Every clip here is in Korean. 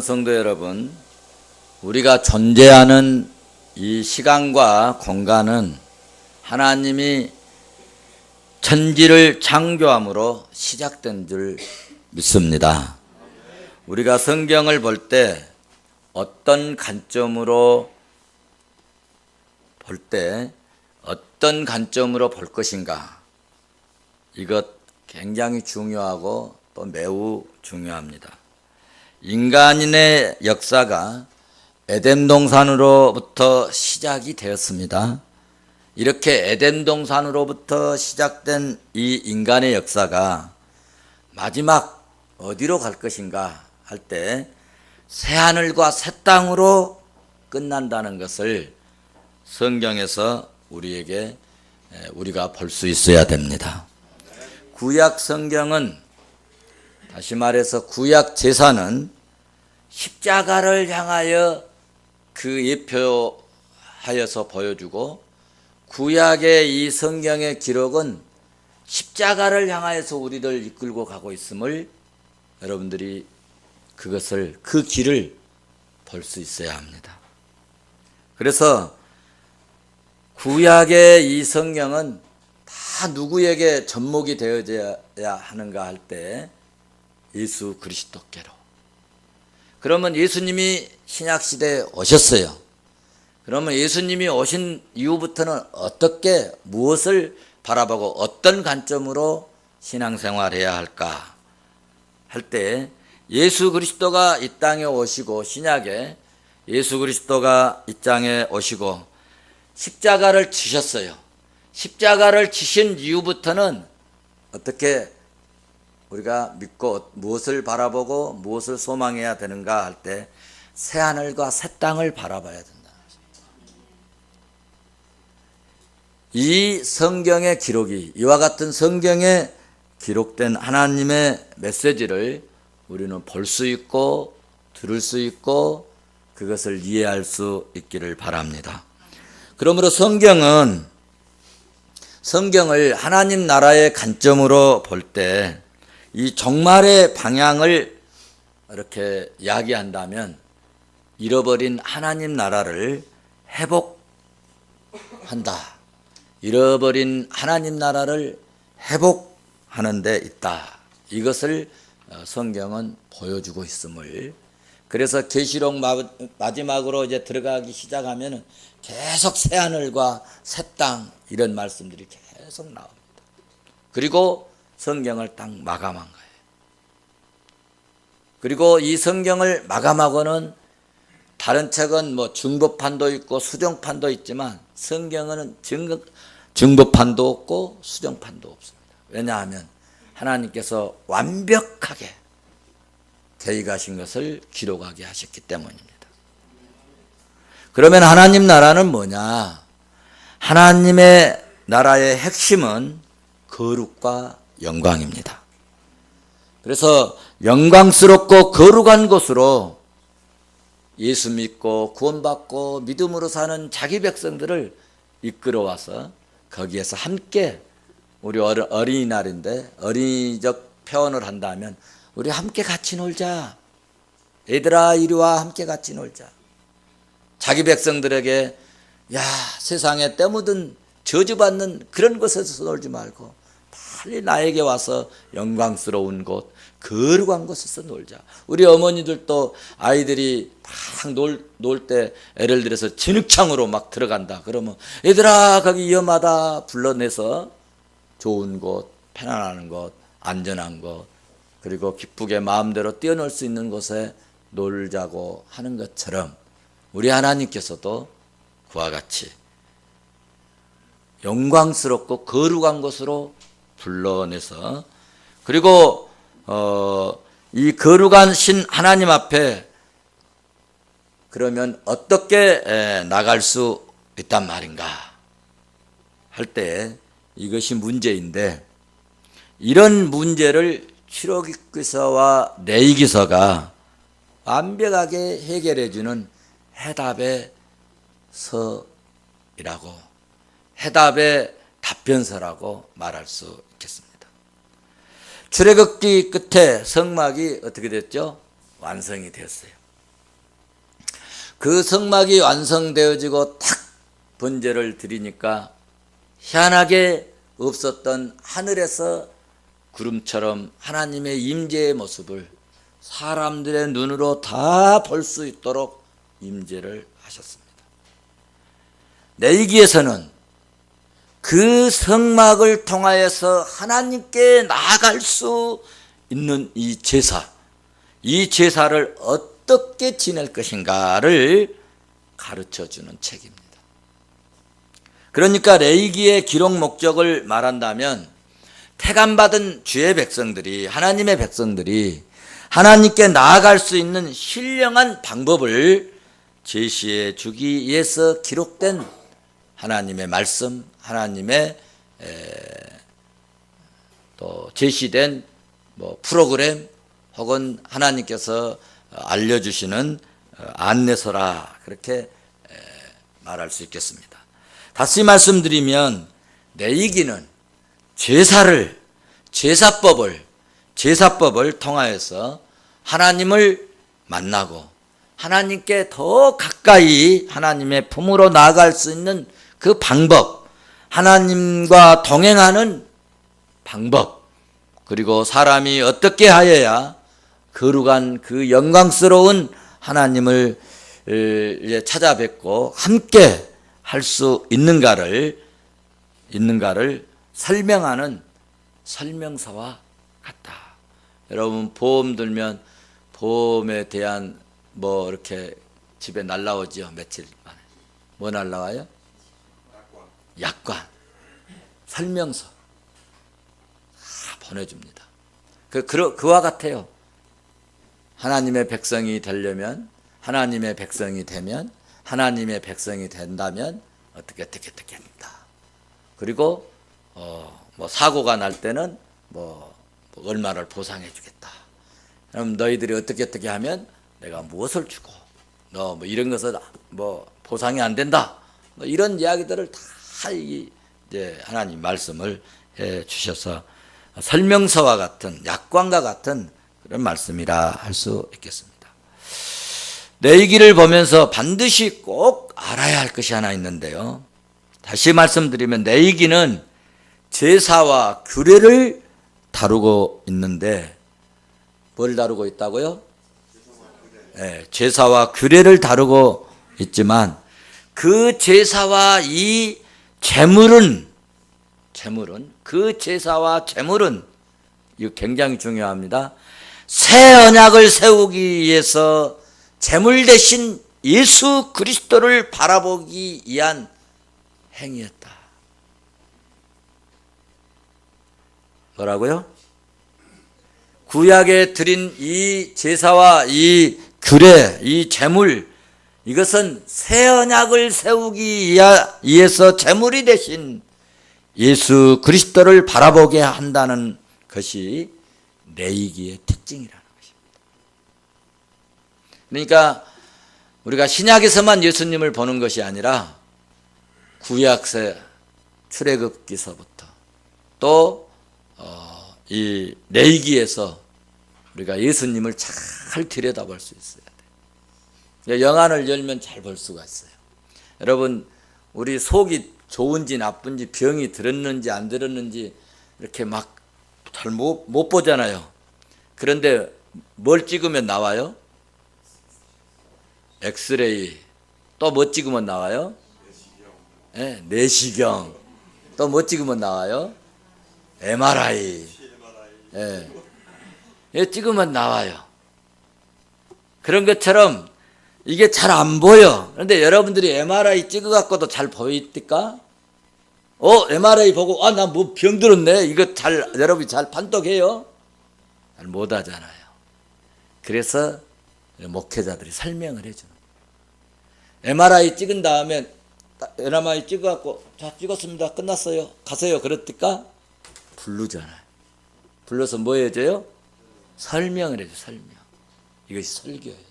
사랑하는 성도 여러분, 우리가 존재하는 이 시간과 공간은 하나님이 천지를 창조함으로 시작된 줄 믿습니다. 우리가 성경을 볼 때 어떤 관점으로 볼 것인가, 이것 굉장히 중요하고 또 매우 중요합니다. 인간인의 역사가 에덴 동산으로부터 시작이 되었습니다. 이렇게 에덴 동산으로부터 시작된 이 인간의 역사가 마지막 어디로 갈 것인가 할 때 새하늘과 새 땅으로 끝난다는 것을 성경에서 우리가 볼 수 있어야 됩니다. 구약 성경은, 다시 말해서 구약 제사는 십자가를 향하여 그 예표하여서 보여주고, 구약의 이 성경의 기록은 십자가를 향하여서 우리를 이끌고 가고 있음을 여러분들이 그 길을 볼 수 있어야 합니다. 그래서 구약의 이 성경은 다 누구에게 접목이 되어야 하는가 할 때 예수 그리스도께로. 그러면 예수님이 신약시대에 오셨어요. 그러면 예수님이 오신 이후부터는 어떻게, 무엇을 바라보고 어떤 관점으로 신앙생활해야 할까 할 때, 예수 그리스도가 이 땅에 오시고, 신약에 예수 그리스도가 이 땅에 오시고 십자가를 지셨어요. 십자가를 지신 이후부터는 어떻게 우리가 믿고 무엇을 바라보고 무엇을 소망해야 되는가 할 때 새하늘과 새 땅을 바라봐야 된다. 이 성경의 기록이, 이와 같은 성경에 기록된 하나님의 메시지를 우리는 볼 수 있고 들을 수 있고 그것을 이해할 수 있기를 바랍니다. 그러므로 성경을 하나님 나라의 관점으로 볼 때 이 종말의 방향을 이렇게 이야기한다면, 잃어버린 하나님 나라를 회복한다. 잃어버린 하나님 나라를 회복하는 데 있다. 이것을 성경은 보여주고 있음을, 그래서 계시록 마지막으로 이제 들어가기 시작하면 계속 새하늘과 새 땅, 이런 말씀들이 계속 나옵니다. 그리고 성경을 딱 마감한 거예요. 그리고 이 성경을 마감하고는, 다른 책은 뭐 중보판도 있고 수정판도 있지만 성경은 중보판도 없고 수정판도 없습니다. 왜냐하면 하나님께서 완벽하게 계획하신 것을 기록하게 하셨기 때문입니다. 그러면 하나님 나라는 뭐냐? 하나님의 나라의 핵심은 거룩과 영광입니다. 그래서 영광스럽고 거룩한 곳으로 예수 믿고 구원받고 믿음으로 사는 자기 백성들을 이끌어와서 거기에서 함께, 우리 어린이날인데 어린이적 표현을 한다면 우리 함께 같이 놀자. 얘들아 이리 와, 함께 같이 놀자. 자기 백성들에게, 야, 세상에 때 묻은 저주받는 그런 곳에서 놀지 말고 빨리 나에게 와서 영광스러운 곳, 거룩한 곳에서 놀자. 우리 어머니들도 아이들이 막 놀 때 예를 들어서 진흙창으로 막 들어간다. 그러면 얘들아 거기 위험하다 불러내서 좋은 곳, 편안한 곳, 안전한 곳, 그리고 기쁘게 마음대로 뛰어놀 수 있는 곳에 놀자고 하는 것처럼, 우리 하나님께서도 그와 같이 영광스럽고 거룩한 곳으로 불러내서, 그리고 이 거룩한 신 하나님 앞에 그러면 어떻게 나갈 수 있단 말인가 할 때, 이것이 문제인데, 이런 문제를 출애굽기서와 레위기서가 완벽하게 해결해 주는 해답의 서이라고, 해답의 답변서라고 말할 수 있겠습니다. 출애굽기 끝에 성막이 어떻게 됐죠? 완성이 되었어요. 그 성막이 완성되어지고 탁 번제를 드리니까 희한하게 없었던 하늘에서 구름처럼 하나님의 임재의 모습을 사람들의 눈으로 다 볼 수 있도록 임재를 하셨습니다. 레위기에서는 그 성막을 통하여서 하나님께 나아갈 수 있는 이 제사를 어떻게 지낼 것인가를 가르쳐주는 책입니다. 그러니까 레위기의 기록 목적을 말한다면 택함받은 주의 백성들이, 하나님의 백성들이 하나님께 나아갈 수 있는 신령한 방법을 제시해 주기 위해서 기록된 하나님의 말씀, 하나님의 또 제시된 프로그램 혹은 하나님께서 알려주시는 안내서라, 그렇게 말할 수 있겠습니다. 다시 말씀드리면 레위기는 제사법을 통하여서 하나님을 만나고 하나님께 더 가까이 하나님의 품으로 나아갈 수 있는 그 방법, 하나님과 동행하는 방법, 그리고 사람이 어떻게 하여야 거룩한 그 영광스러운 하나님을 찾아뵙고 함께 할 수 있는가를 설명하는 설명서와 같다. 여러분 보험 들면 보험에 대한 이렇게 집에 날라오죠. 며칠 만에. 뭐 날라와요? 약관. 설명서. 보내줍니다. 그와 같아요. 하나님의 백성이 되려면, 하나님의 백성이 되면, 하나님의 백성이 된다면 어떻게 합니다. 그리고 사고가 날 때는 얼마를 보상해 주겠다. 그럼 너희들이 어떻게 하면 내가 무엇을 주고, 너 이런 것은 보상이 안 된다. 이런 이야기들을 다 이제 하나님 말씀을 해 주셔서 설명서와 같은, 약관과 같은 그런 말씀이라 할 수 있겠습니다. 레위기를 보면서 반드시 꼭 알아야 할 것이 하나 있는데요. 다시 말씀드리면 레위기는 제사와 규례를 다루고 있는데, 뭘 다루고 있다고요? 네, 제사와 규례를 다루고 있지만 그 제사와 이 제물은 그 제사와 제물은 이거 굉장히 중요합니다. 새 언약을 세우기 위해서 제물 대신 예수 그리스도를 바라보기 위한 행위였다. 뭐라고요? 구약에 드린 이 제사와 이 규례, 이 제물, 이것은 새 언약을 세우기 위해서 제물이 대신 예수 그리스도를 바라보게 한다는 것이 레위기의 특징이라는 것입니다. 그러니까 우리가 신약에서만 예수님을 보는 것이 아니라 구약세 출애굽기서부터 또 이 레위기에서 우리가 예수님을 잘 들여다볼 수 있어야 돼요. 영안을 열면 잘 볼 수가 있어요. 여러분, 우리 속이 좋은지 나쁜지, 병이 들었는지 안 들었는지 이렇게 막 잘 못 보잖아요. 그런데 뭘 찍으면 나와요? 엑스레이. 또 뭐 찍으면 나와요? 네, 내시경. 또 뭐 찍으면 나와요? MRI. 예. 네. 찍으면 나와요. 그런 것처럼 이게 잘 안 보여. 그런데 여러분들이 MRI 찍어갖고도 잘 보입니까? MRI 보고, 나 뭐 병 들었네. 이거 여러분이 잘 판독해요? 잘 못하잖아요. 그래서 목회자들이 설명을 해주는 거예요. MRI 찍은 다음에, MRI 찍어갖고, 자, 찍었습니다. 끝났어요. 가세요. 그랬니까? 부르잖아요. 불러서 뭐 해줘요? 설명을 해줘요. 설명. 이것이 설교예요.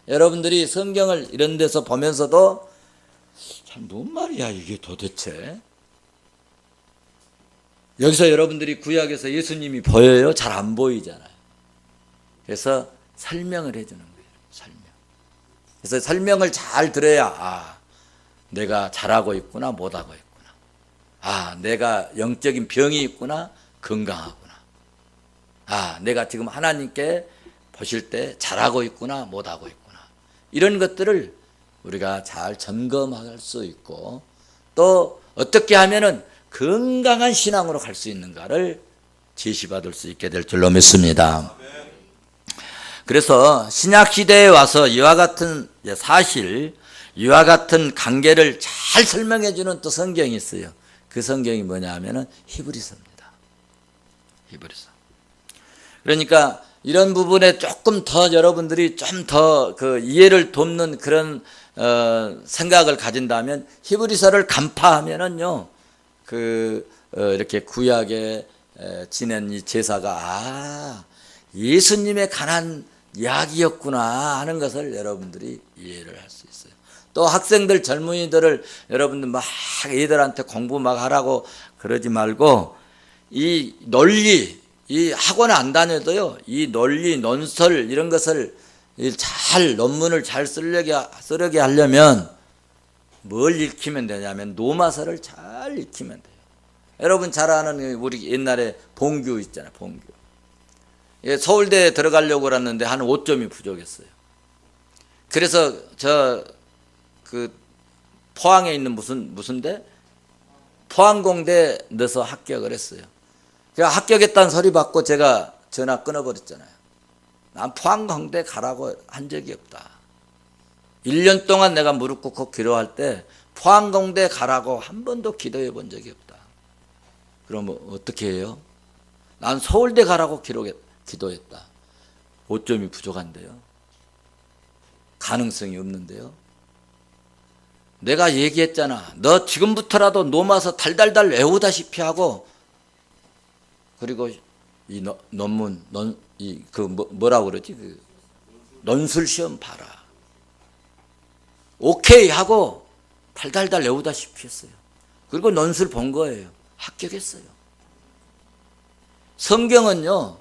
여러분들이 성경을 이런 데서 보면서도 참 뭔 말이야 이게 도대체. 여기서 여러분들이 구약에서 예수님이 보여요? 잘 안 보이잖아요. 그래서 설명을 해주는 거예요. 설명. 그래서 설명을 잘 들어야 내가 잘하고 있구나 못하고 있구나. 내가 영적인 병이 있구나 건강하구나. 내가 지금 하나님께 보실 때 잘하고 있구나 못하고 있구나. 이런 것들을 우리가 잘 점검할 수 있고 또 어떻게 하면은 건강한 신앙으로 갈 수 있는가를 제시받을 수 있게 될 줄로 믿습니다. 그래서 신약시대에 와서 이와 같은 사실, 이와 같은 관계를 잘 설명해 주는 또 성경이 있어요. 그 성경이 뭐냐 하면은 히브리서입니다. 히브리서. 그러니까 이런 부분에 조금 더 여러분들이 좀 더 그 이해를 돕는 그런 생각을 가진다면 히브리서를 간파하면은요, 이렇게 구약에 지낸 이 제사가 예수님의 관한 이야기였구나 하는 것을 여러분들이 이해를 할 수 있어요. 또 학생들 젊은이들을 여러분들 막 얘들한테 공부 막 하라고 그러지 말고 이 논리, 이 학원에 안 다녀도요, 이 논리, 논설 이런 것을 잘 논문을 잘 쓰려게 하려면 뭘 읽히면 되냐면 노마서를 잘 읽히면 돼요. 여러분 잘 아는 우리 옛날에 봉규 있잖아요. 봉규. 서울대에 들어가려고 그랬는데 한 5점이 부족했어요. 그래서 포항에 있는 무슨 대? 포항공대 넣어서 합격을 했어요. 그래서 합격했다는 소리 받고 제가 전화 끊어버렸잖아요. 난 포항공대 가라고 한 적이 없다. 1년 동안 내가 무릎 꿇고 기도할 때 포항공대 가라고 한 번도 기도해 본 적이 없다. 그럼 어떻게 해요? 난 서울대 가라고 기도했다. 5점이 부족한데요. 가능성이 없는데요. 내가 얘기했잖아. 너 지금부터라도 노마서 달달달 외우다시피 하고, 그리고 이 논문, 뭐라고 그러지? 논술 시험 봐라. 오케이 하고 달달달 외우다시피 했어요. 그리고 논술 본 거예요. 합격했어요. 성경은요,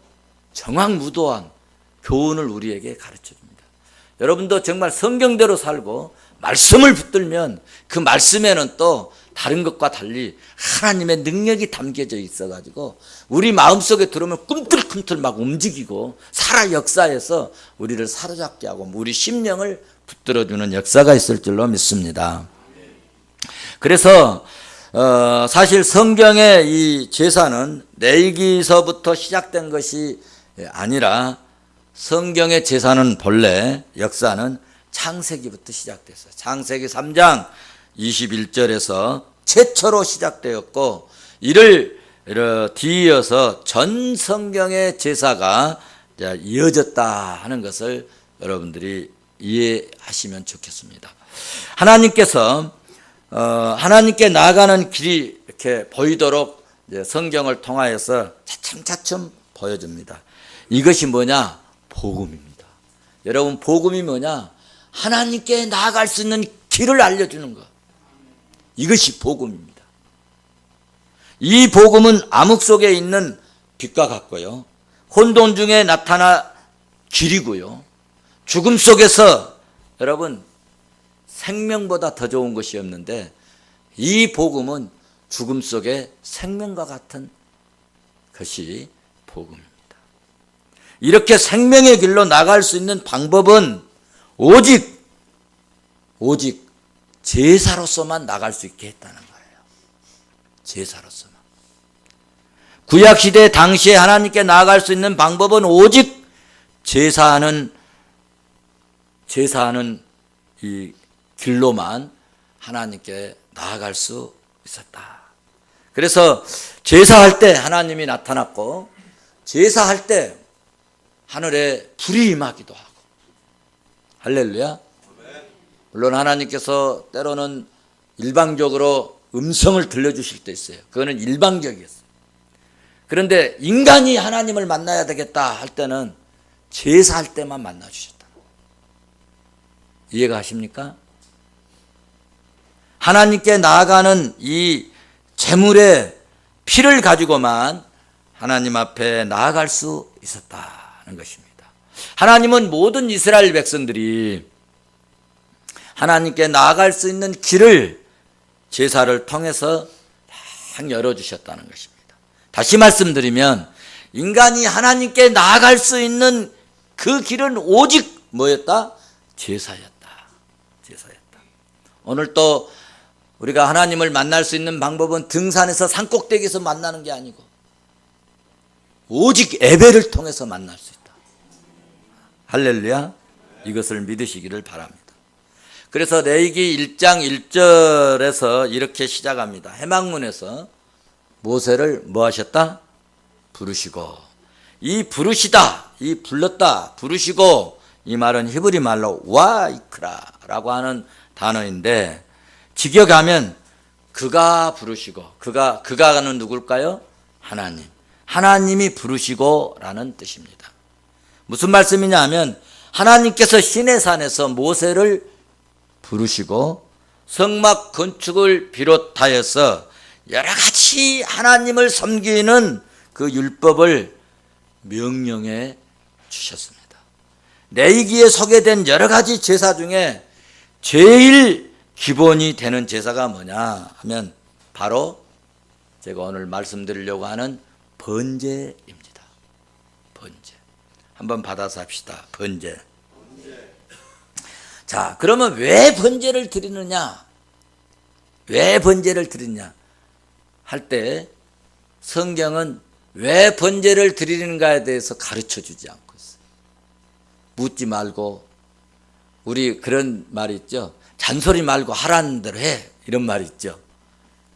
정확무도한 교훈을 우리에게 가르쳐 줍니다. 여러분도 정말 성경대로 살고 말씀을 붙들면 그 말씀에는 또 다른 것과 달리 하나님의 능력이 담겨져 있어가지고 우리 마음속에 들어오면 꿈틀꿈틀 막 움직이고 살아 역사에서 우리를 사로잡게 하고 우리 심령을 붙들어주는 역사가 있을 줄로 믿습니다. 그래서 사실 성경의 이 제사는 레위기서부터 시작된 것이 아니라 성경의 제사는 본래 역사는 창세기부터 시작됐어요. 창세기 3장 21절에서 최초로 시작되었고 이를 뒤이어서 전 성경의 제사가 이어졌다 하는 것을 여러분들이 이해하시면 좋겠습니다. 하나님께서 하나님께 나아가는 길이 이렇게 보이도록 성경을 통하여서 차츰차츰 보여줍니다. 이것이 뭐냐? 복음입니다. 여러분, 복음이 뭐냐? 하나님께 나아갈 수 있는 길을 알려주는 것. 이것이 복음입니다. 이 복음은 암흑 속에 있는 빛과 같고요, 혼돈 중에 나타나 길이고요, 죽음 속에서 여러분 생명보다 더 좋은 것이 없는데 이 복음은 죽음 속에 생명과 같은 것이 복음입니다. 이렇게 생명의 길로 나갈 수 있는 방법은 오직 제사로서만 나갈 수 있게 했다는 거예요. 제사로서만. 구약시대 당시에 하나님께 나아갈 수 있는 방법은 오직 제사하는 이 길로만 하나님께 나아갈 수 있었다. 그래서 제사할 때 하나님이 나타났고 제사할 때 하늘에 불이 임하기도 하고. 할렐루야. 물론 하나님께서 때로는 일방적으로 음성을 들려주실 때 있어요. 그거는 일방적이었어요. 그런데 인간이 하나님을 만나야 되겠다 할 때는 제사할 때만 만나주셨다. 이해가 가십니까? 하나님께 나아가는 이 제물의 피를 가지고만 하나님 앞에 나아갈 수 있었다는 것입니다. 하나님은 모든 이스라엘 백성들이 하나님께 나아갈 수 있는 길을 제사를 통해서 딱 열어주셨다는 것입니다. 다시 말씀드리면 인간이 하나님께 나아갈 수 있는 그 길은 오직 뭐였다? 제사였다. 제사였다. 오늘 또 우리가 하나님을 만날 수 있는 방법은 등산에서 산꼭대기에서 만나는 게 아니고 오직 예배를 통해서 만날 수 있다. 할렐루야. 이것을 믿으시기를 바랍니다. 그래서 레위기 1장 1절에서 이렇게 시작합니다. 해막문에서 모세를 뭐 하셨다? 부르시고, 이 부르시다, 이 불렀다, 부르시고, 이 말은 히브리 말로 와이크라라고 하는 단어인데 직역하면 그가 부르시고, 그가는 누굴까요? 하나님. 하나님이 부르시고라는 뜻입니다. 무슨 말씀이냐 하면 하나님께서 시내산에서 모세를 부르시고 성막 건축을 비롯하여서 여러 가지 하나님을 섬기는 그 율법을 명령해 주셨습니다. 레위기에 소개된 여러 가지 제사 중에 제일 기본이 되는 제사가 뭐냐 하면 바로 제가 오늘 말씀드리려고 하는 번제입니다. 번제. 한번 받아서 합시다. 번제. 자, 그러면 왜 번제를 드리느냐? 왜 번제를 드리느냐? 할 때 성경은 왜 번제를 드리는가에 대해서 가르쳐 주지 않고 있어요. 묻지 말고, 우리 그런 말이 있죠. 잔소리 말고 하라는 대로 해. 이런 말이 있죠.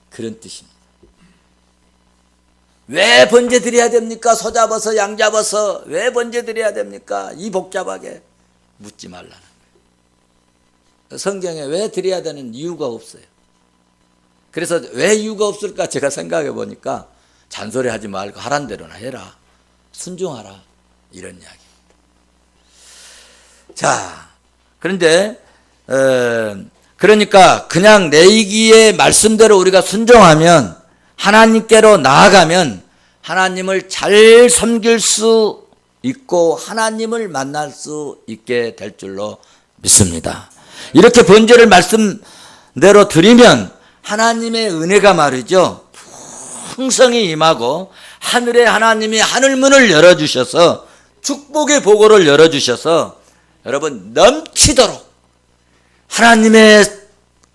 그런 뜻입니다. 왜 번제 드려야 됩니까? 소 잡아서 양 잡아서 왜 번제 드려야 됩니까? 이 복잡하게 묻지 말라는 거예요. 성경에 왜 드려야 되는 이유가 없어요. 그래서 왜 이유가 없을까 제가 생각해 보니까 잔소리하지 말고 하란 대로나 해라. 순종하라. 이런 이야기입니다. 자, 그런데 그러니까 그냥 레위기의 말씀대로 우리가 순종하면 하나님께로 나아가면 하나님을 잘 섬길 수 있고 하나님을 만날 수 있게 될 줄로 믿습니다. 이렇게 번제를 말씀대로 드리면 하나님의 은혜가 말이죠. 풍성히 임하고 하늘의 하나님이 하늘문을 열어주셔서 축복의 보고를 열어주셔서 여러분 넘치도록 하나님의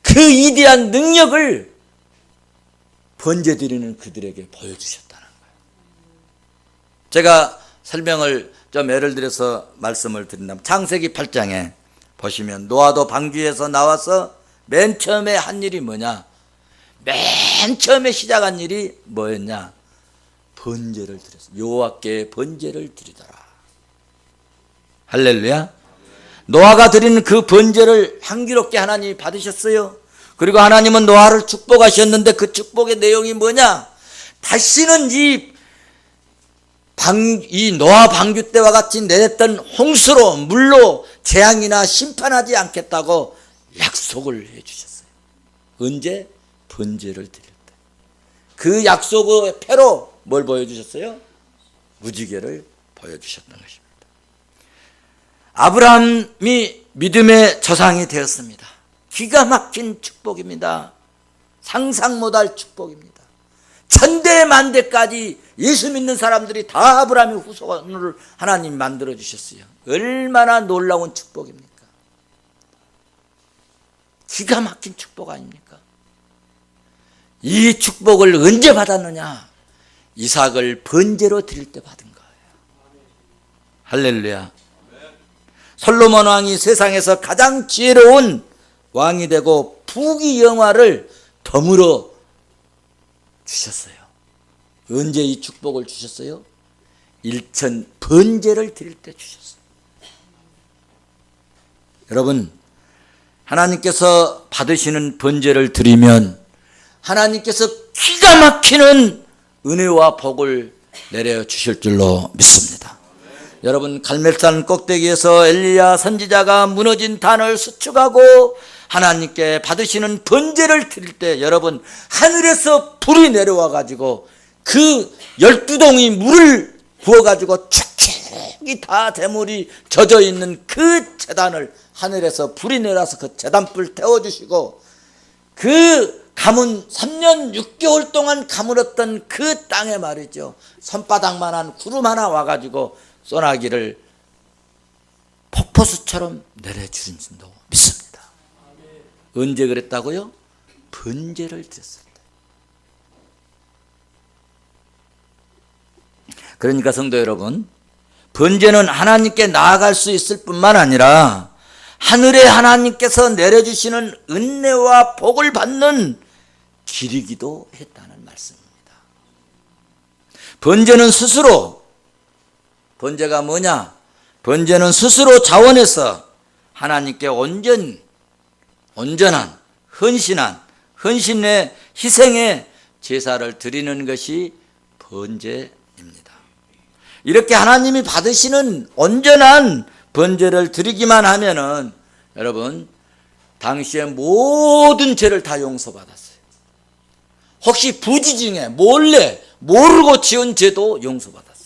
그 위대한 능력을 번제 드리는 그들에게 보여주셨다는 거예요. 제가 설명을 좀 예를 들어서 말씀을 드린다면 창세기 8장에 보시면 노아도 방주에서 나와서 맨 처음에 한 일이 뭐냐? 맨 처음에 시작한 일이 뭐였냐? 번제를 드렸어요. 여호와께 번제를 드리더라. 할렐루야. 노아가 드리는 그 번제를 향기롭게 하나님이 받으셨어요. 그리고 하나님은 노아를 축복하셨는데 그 축복의 내용이 뭐냐? 다시는 이 노아 방주 때와 같이 내렸던 홍수로 물로 재앙이나 심판하지 않겠다고 약속을 해주셨어요. 언제? 번제를 드릴 때. 그 약속의 패로 뭘 보여주셨어요? 무지개를 보여주셨던 것입니다. 아브라함이 믿음의 조상이 되었습니다. 기가 막힌 축복입니다. 상상 못할 축복입니다. 천대 만대까지 예수 믿는 사람들이 다 아브라함의 후손을 하나님 만들어 주셨어요. 얼마나 놀라운 축복입니까? 기가 막힌 축복 아닙니까? 이 축복을 언제 받았느냐? 이삭을 번제로 드릴 때 받은 거예요. 할렐루야. 솔로몬 왕이 세상에서 가장 지혜로운 왕이 되고 부귀 영화를 덤으로 주셨어요. 언제 이 축복을 주셨어요? 일천 번제를 드릴 때 주셨어요. 여러분, 하나님께서 받으시는 번제를 드리면 하나님께서 기가 막히는 은혜와 복을 내려 주실 줄로 믿습니다. 여러분, 갈멜산 꼭대기에서 엘리야 선지자가 무너진 단을 수축하고 하나님께 받으시는 번제를 드릴 때 여러분, 하늘에서 불이 내려와 가지고 그 12동이 물을 부어 가지고 축축 속이 다 재물이 젖어 있는 그 제단을 하늘에서 불이 내려서 그 제단불 태워주시고, 그 가문 3년 6개월 동안 가물었던 그 땅에 말이죠, 손바닥만한 구름 하나 와가지고 소나기를 폭포수처럼 내려주신 줄도 믿습니다. 언제 그랬다고요? 번제를 드렸을 때. 그러니까 성도 여러분, 번제는 하나님께 나아갈 수 있을 뿐만 아니라 하늘의 하나님께서 내려주시는 은혜와 복을 받는 길이기도 했다는 말씀입니다. 번제는 스스로, 번제가 뭐냐? 번제는 스스로 자원해서 하나님께 온전한 헌신의 희생의 제사를 드리는 것이 번제입니다. 이렇게 하나님이 받으시는 온전한 번제를 드리기만 하면은 여러분, 당시에 모든 죄를 다 용서받았어요. 혹시 부지 중에 몰래 모르고 지은 죄도 용서받았어요.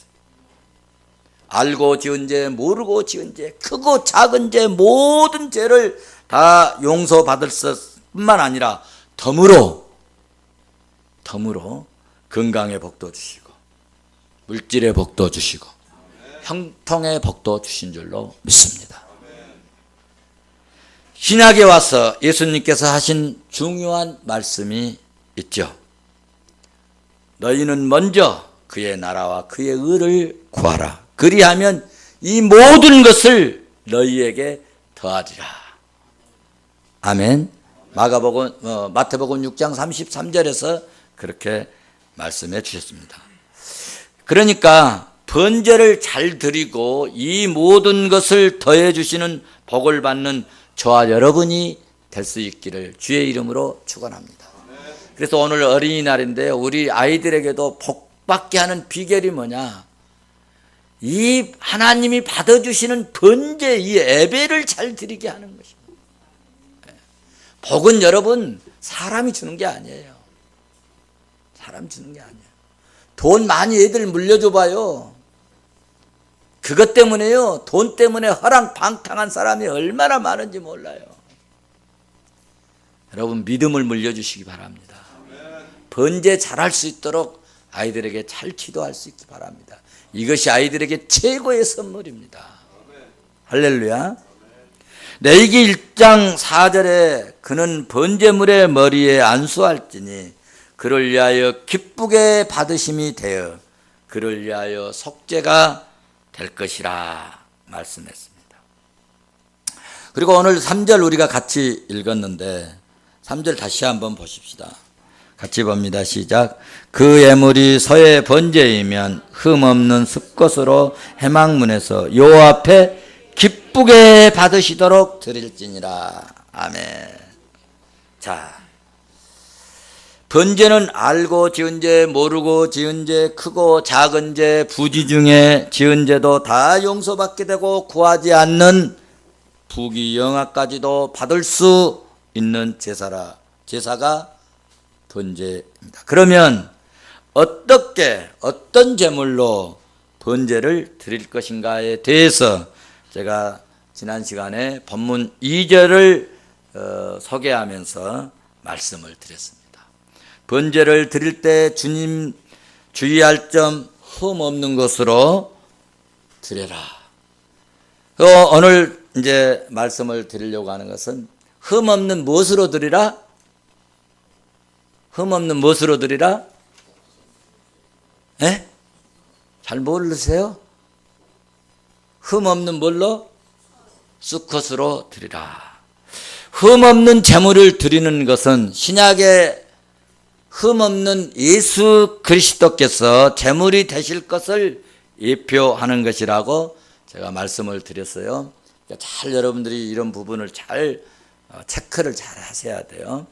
알고 지은 죄, 모르고 지은 죄, 크고 작은 죄, 모든 죄를 다 용서받을 뿐만 아니라 덤으로 건강의 복도 주시고, 물질의 복도 주시고, 형통의 복도 주신 줄로 믿습니다. 신약에 와서 예수님께서 하신 중요한 말씀이 있죠. 너희는 먼저 그의 나라와 그의 의를 구하라. 그리하면 이 모든 것을 너희에게 더하리라. 아멘. 마태복음 6장 33절에서 그렇게 말씀해 주셨습니다. 그러니까 번제를 잘 드리고 이 모든 것을 더해 주시는 복을 받는 저와 여러분이 될 수 있기를 주의 이름으로 축원합니다. 그래서 오늘 어린이날인데 우리 아이들에게도 복 받게 하는 비결이 뭐냐? 이 하나님이 받아주시는 번제, 이 예배를 잘 드리게 하는 것입니다. 복은 여러분 사람이 주는 게 아니에요. 사람 주는 게 아니에요. 돈 많이 애들 물려줘 봐요. 그것 때문에요, 돈 때문에 허랑방탕한 사람이 얼마나 많은지 몰라요. 여러분, 믿음을 물려주시기 바랍니다. 번제 잘할 수 있도록 아이들에게 잘 기도할 수 있기 바랍니다. 이것이 아이들에게 최고의 선물입니다. 할렐루야. 레위기 1장 4절에 그는 번제물의 머리에 안수할지니 그를 위하여 기쁘게 받으심이 되어 그를 위하여 속죄가 될 것이라 말씀했습니다. 그리고 오늘 3절 우리가 같이 읽었는데 3절 다시 한번 보십시다. 같이 봅니다. 시작. 그 예물이 서의 번제이면 흠없는 습것으로 회막문에서 여호와 앞에 기쁘게 받으시도록 드릴지니라. 아멘. 자, 번제는 알고 지은 죄, 모르고 지은 죄, 크고 작은 죄, 부지 중에 지은 죄도 다 용서받게 되고 구하지 않는 부귀영화까지도 받을 수 있는 제사가 번제입니다. 그러면 어떤 제물로 번제를 드릴 것인가에 대해서 제가 지난 시간에 본문 2절을 소개하면서 말씀을 드렸습니다. 번제를 드릴 때 주님 주의할 점 흠없는 것으로 드려라. 오늘 이제 말씀을 드리려고 하는 것은 흠없는 무엇으로 드리라? 흠없는 무엇으로 드리라? 예? 잘 모르세요? 흠없는 뭘로? 수컷으로 드리라. 흠없는 제물을 드리는 것은 신약의 흠없는 예수 그리스도께서 제물이 되실 것을 예표하는 것이라고 제가 말씀을 드렸어요. 그러니까 잘 여러분들이 이런 부분을 잘 체크를 잘 하셔야 돼요.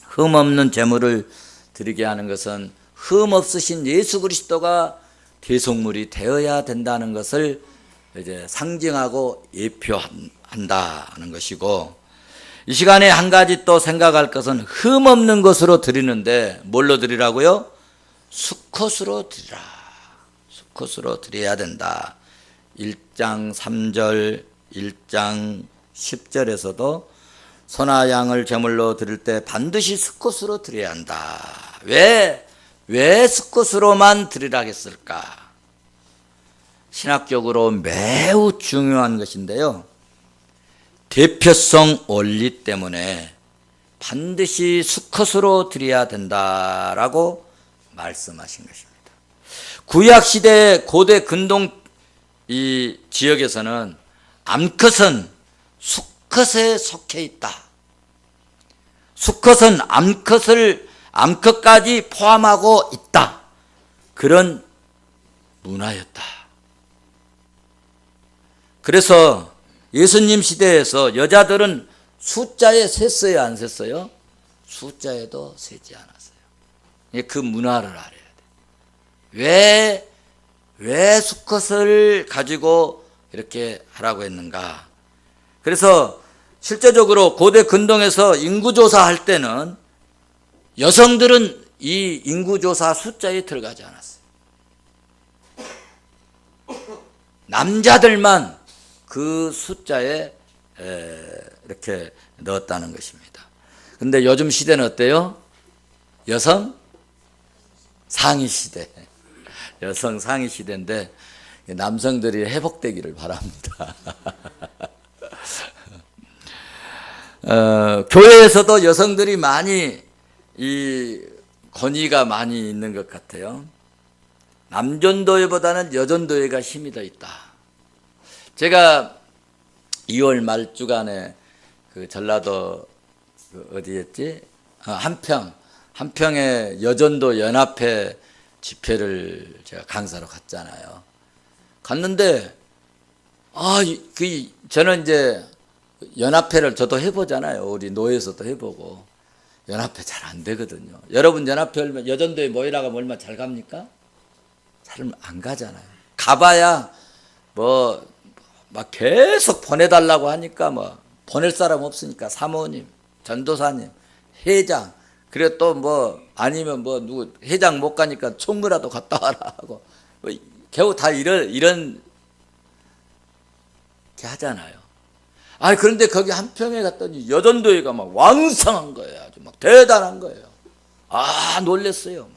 흠없는 제물을 드리게 하는 것은 흠없으신 예수 그리스도가 대속물이 되어야 된다는 것을 이제 상징하고 예표한다는 것이고, 이 시간에 한 가지 또 생각할 것은 흠없는 것으로 드리는데 뭘로 드리라고요? 수컷으로 드리라. 수컷으로 드려야 된다. 1장 3절, 1장 10절에서도 소나 양을 제물로 드릴 때 반드시 수컷으로 드려야 한다. 왜 수컷으로만 드리라 했을까? 신학적으로 매우 중요한 것인데요. 대표성 원리 때문에 반드시 수컷으로 드려야 된다라고 말씀하신 것입니다. 구약시대 고대 근동 이 지역에서는 암컷은 수컷에 속해 있다. 수컷은 암컷까지 포함하고 있다. 그런 문화였다. 그래서 예수님 시대에서 여자들은 숫자에 셌어요, 안 셌어요? 숫자에도 세지 않았어요. 그 문화를 알아야 돼. 왜 수컷을 가지고 이렇게 하라고 했는가? 그래서 실제적으로 고대 근동에서 인구조사할 때는 여성들은 이 인구조사 숫자에 들어가지 않았어요. 남자들만 그 숫자에 이렇게 넣었다는 것입니다. 근데 요즘 시대는 어때요? 여성 상위 시대. 여성 상위 시대인데 남성들이 회복되기를 바랍니다. 교회에서도 여성들이 많이 이 권위가 많이 있는 것 같아요. 남전도회보다는 여전도회가 힘이 더 있다. 제가 2월 말 주간에 그 전라도 어디였지? 한평에 여전도 연합회 집회를 제가 강사로 갔잖아요. 갔는데 저는 이제 연합회를 저도 해보잖아요. 우리 노예에서도 해보고 연합회 잘 안 되거든요. 여러분 연합회 얼마 여전도에 모이라가 얼마 잘 갑니까? 잘 안 가잖아요. 가봐야 막 계속 보내달라고 하니까 보낼 사람 없으니까 사모님, 전도사님, 회장, 그래 또 아니면 누구 회장 못 가니까 총무라도 갔다 와라 하고 겨우 다 이런 게 하잖아요. 그런데 거기 한평에 갔더니 여전도회가 막 왕성한 거예요. 아주 막 대단한 거예요. 놀랬어요.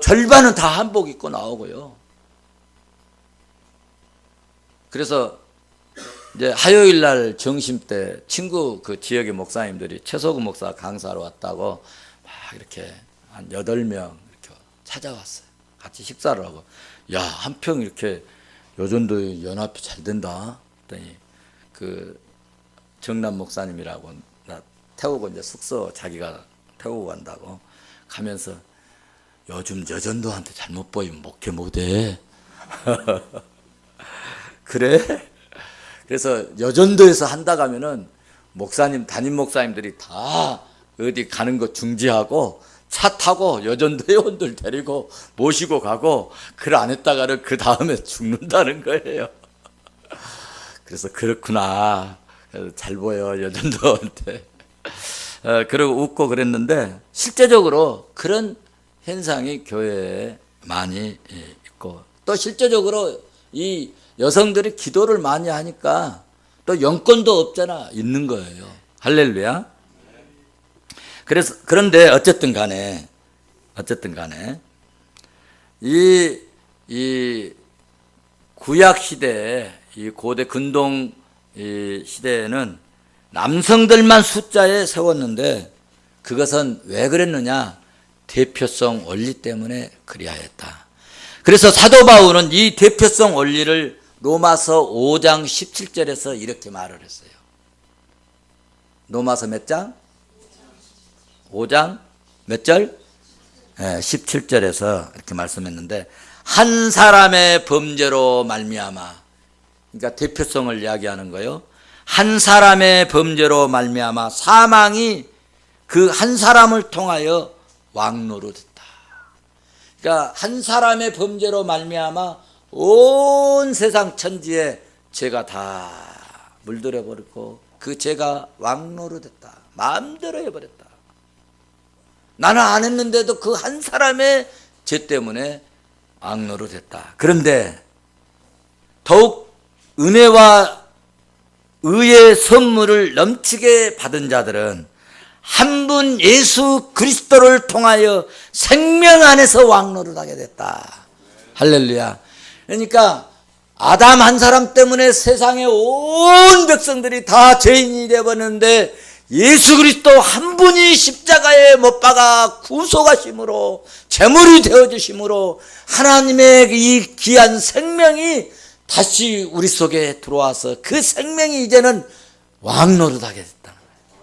절반은 다 한복 입고 나오고요. 그래서 이제 화요일 날 점심 때 친구 그 지역의 목사님들이 최소근 목사 강사로 왔다고 막 이렇게 한 8명 이렇게 찾아왔어요. 같이 식사를 하고, 야, 한평 이렇게 여전도에 연합회 잘 된다. 그랬더니 그 정남 목사님이라고 나 태우고 이제 숙소 자기가 태우고 간다고 가면서 요즘 여전도한테 잘못 보이면 목회 못해. 그래? 그래서 여전도에서 한다 가면은 목사님, 담임 목사님들이 다 어디 가는 거 중지하고 차 타고 여전도 회원들 데리고 모시고 가고 글 안 했다가는 그 다음에 죽는다는 거예요. 그래서 그렇구나. 잘 보여, 여전도한테. 그러고 웃고 그랬는데 실제적으로 그런 현상이 교회에 많이 있고 또 실제적으로 이 여성들이 기도를 많이 하니까 또 영권도 없잖아. 있는 거예요. 할렐루야. 그런데 어쨌든 간에 이 구약 시대에 이 고대 근동 이 시대에는 남성들만 숫자에 세웠는데 그것은 왜 그랬느냐? 대표성 원리 때문에 그리하였다. 그래서 사도 바울은 이 대표성 원리를 로마서 5장 17절에서 이렇게 말을 했어요. 로마서 몇 장? 5장 몇 절? 17절에서 이렇게 말씀했는데 한 사람의 범죄로 말미암아, 그러니까 대표성을 이야기하는 거예요. 한 사람의 범죄로 말미암아 사망이 그 한 사람을 통하여 왕노로 됐다. 그러니까 한 사람의 범죄로 말미암아 온 세상 천지에 죄가 다 물들어 버렸고 그 죄가 왕노로 됐다. 마음대로 해버렸다. 나는 안 했는데도 그 한 사람의 죄 때문에 왕노로 됐다. 그런데 더욱 은혜와 의의 선물을 넘치게 받은 자들은 한 분 예수 그리스도를 통하여 생명 안에서 왕노릇하게 됐다. 할렐루야. 그러니까 아담 한 사람 때문에 세상의 온 백성들이 다 죄인이 되어버렸는데 예수 그리스도 한 분이 십자가에 못 박아 구속하심으로 제물이 되어주심으로 하나님의 이 귀한 생명이 다시 우리 속에 들어와서 그 생명이 이제는 왕노릇하게 됐다는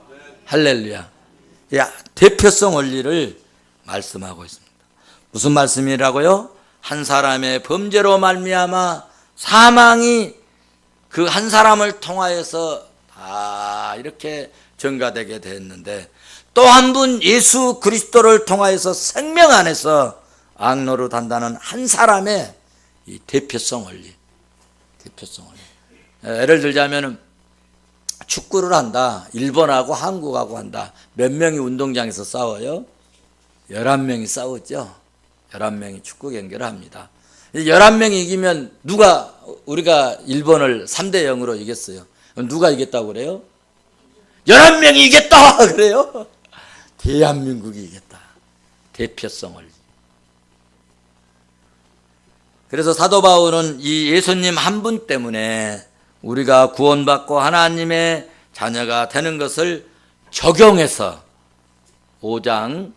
거예요. 할렐루야. 야, 대표성 원리를 말씀하고 있습니다. 무슨 말씀이라고요? 한 사람의 범죄로 말미암아 사망이 그 한 사람을 통하여서 다 이렇게 전가되게 됐는데 또 한 분 예수 그리스도를 통하여서 생명 안에서 왕노릇한다는 한 사람의 이 대표성 원리. 대표성 원리. 예를 들자면 축구를 한다. 일본하고 한국하고 한다. 몇 명이 운동장에서 싸워요? 11명이 싸우죠. 11명이 축구 경기를 합니다. 11명이 이기면 우리가 일본을 3대 0으로 이겼어요. 그럼 누가 이겼다고 그래요? 11명이 이겼다 그래요? 대한민국이 이겼다. 대표성 원리. 그래서 사도 바울은 이 예수님 한 분 때문에 우리가 구원받고 하나님의 자녀가 되는 것을 적용해서 5장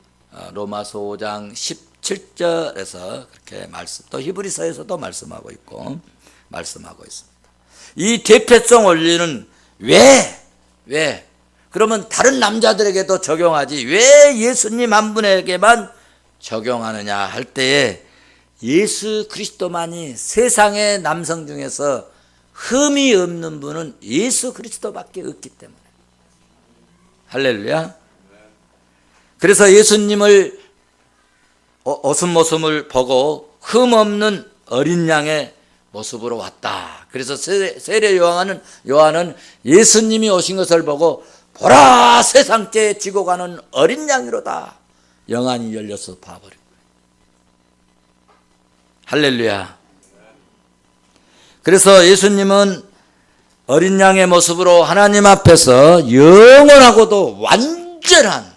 로마서 5장 17절에서 그렇게 또 히브리서에서도 말씀하고 있습니다. 이 대표성 원리는 왜 그러면 다른 남자들에게도 적용하지 왜 예수님 한 분에게만 적용하느냐 할 때에 예수 그리스도만이 세상의 남성 중에서 흠이 없는 분은 예수 그리스도밖에 없기 때문에. 할렐루야. 그래서 예수님을 어슴모슴을 보고 흠 없는 어린 양의 모습으로 왔다. 그래서 세례 요한은 예수님이 오신 것을 보고 보라 세상죄 지고 가는 어린 양이로다. 영안이 열려서 봐버린 거예요. 할렐루야. 그래서 예수님은 어린 양의 모습으로 하나님 앞에서 영원하고도 완전한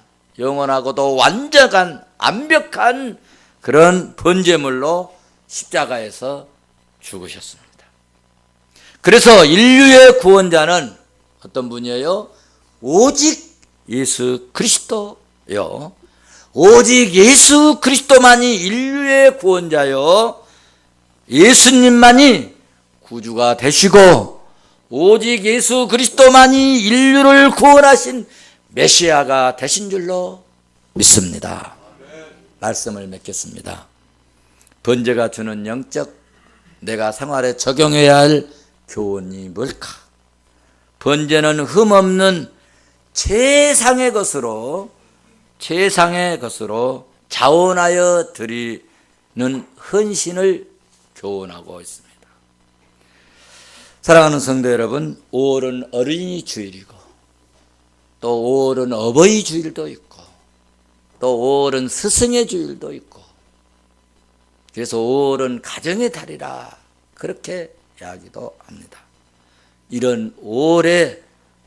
완벽한 그런 번제물로 십자가에서 죽으셨습니다. 그래서 인류의 구원자는 어떤 분이에요? 오직 예수 그리스도요. 오직 예수 그리스도만이 인류의 구원자요. 예수님만이 구주가 되시고 오직 예수 그리스도만이 인류를 구원하신 메시아가 되신 줄로 믿습니다. 말씀을 맺겠습니다. 번제가 주는 영적 내가 생활에 적용해야 할 교훈이 뭘까? 번제는 흠없는 최상의 것으로 자원하여 드리는 헌신을 교훈하고 있습니다. 사랑하는 성도 여러분, 5월은 어린이 주일이고 또 5월은 어버이 주일도 있고 또 5월은 스승의 주일도 있고 그래서 5월은 가정의 달이라 그렇게 이야기도 합니다. 이런 5월의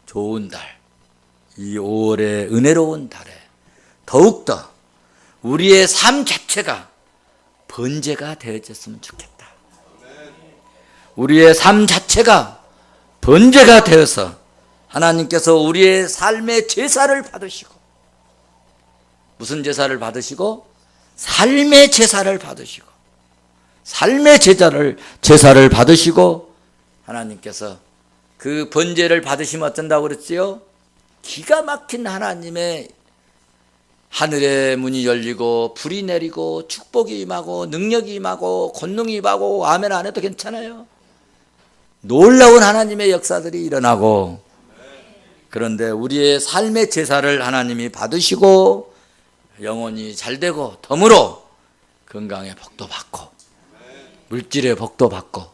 좋은 달, 이 5월의 은혜로운 달에 더욱더 우리의 삶 자체가 번제가 되어졌으면 좋겠다. 우리의 삶 자체가 번제가 되어서 하나님께서 우리의 삶의 제사를 받으시고 무슨 제사를 받으시고? 삶의 제사를 받으시고 삶의 제사를 받으시고 하나님께서 그 번제를 받으시면 어쩐다고 그랬지요? 기가 막힌 하나님의 하늘의 문이 열리고 불이 내리고 축복이 임하고 능력이 임하고 권능이 임하고 아멘 안 해도 괜찮아요. 놀라운 하나님의 역사들이 일어나고 그런데 우리의 삶의 제사를 하나님이 받으시고 영혼이 잘되고 덤으로 건강의 복도 받고 물질의 복도 받고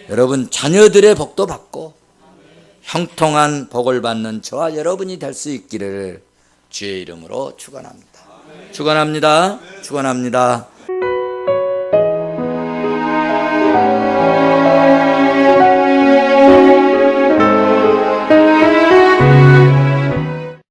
여러분 자녀들의 복도 받고 형통한 복을 받는 저와 여러분이 될 수 있기를 주의 이름으로 축원합니다. 축원합니다. 축원합니다.